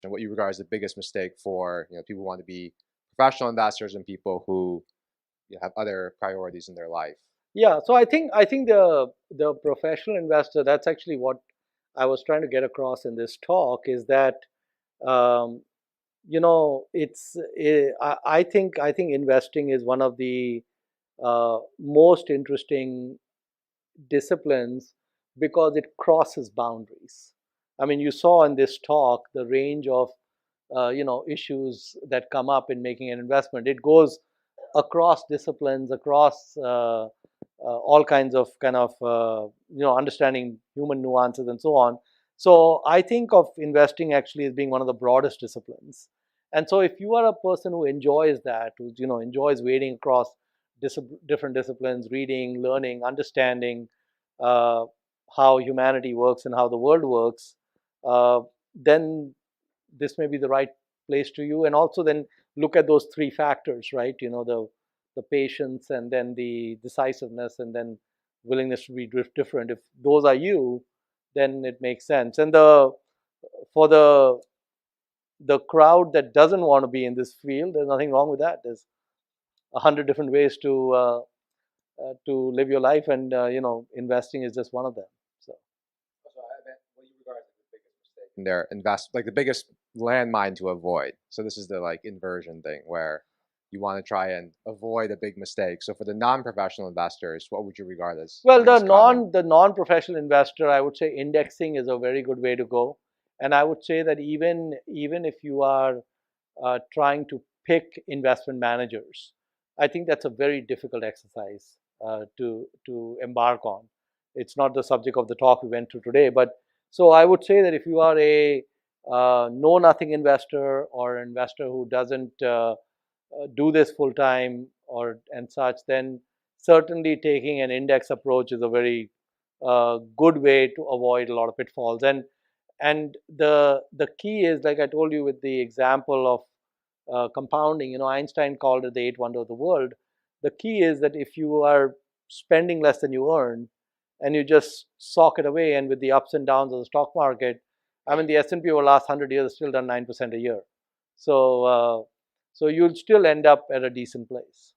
and what you regard as the biggest mistake for people who want to be professional investors and people who have other priorities in their life. Yeah, so I think the professional investor, that's actually what I was trying to get across in this talk, is that um, I think investing is one of the most interesting disciplines because it crosses boundaries. I mean, you saw in this talk the range of issues that come up in making an investment. It goes across disciplines, across all kinds of kind of understanding human nuances and so on. So I think of investing actually as being one of the broadest disciplines. And so if you are a person who enjoys that, who enjoys wading across different disciplines, reading, learning, understanding uh, how humanity works and how the world works, uh, then this may be the right place to you. And also then look at those three factors, right? The patience, and then the decisiveness, and then willingness to be different. If those are you, then it makes sense. And for the crowd that doesn't want to be in this field, there's nothing wrong with that. There's 100 different ways to live your life, and investing is just one of them. So So I meant, what do you regard as the biggest mistake in their like the biggest landmine to avoid? So this is the like inversion thing where you want to try and avoid a big mistake. So for the non-professional investors, what would you regard as well, the most common? the non-professional investor, I would say indexing is a very good way to go. And I would say that even if you are trying to pick investment managers, I think that's a very difficult exercise to embark on. It's not the subject of the talk we went through today, but so I would say that if you are a know nothing investor, or an investor who doesn't do this full time or and such, then certainly taking an index approach is a very good way to avoid a lot of pitfalls. And the key is, like I told you with the example of compounding. Einstein called it the eighth wonder of the world. The key is that if you are spending less than you earn, and you just sock it away, and with the ups and downs of the stock market, I mean, the S&P over the last 100 years has still done 9% a year. So, so you'll still end up at a decent place.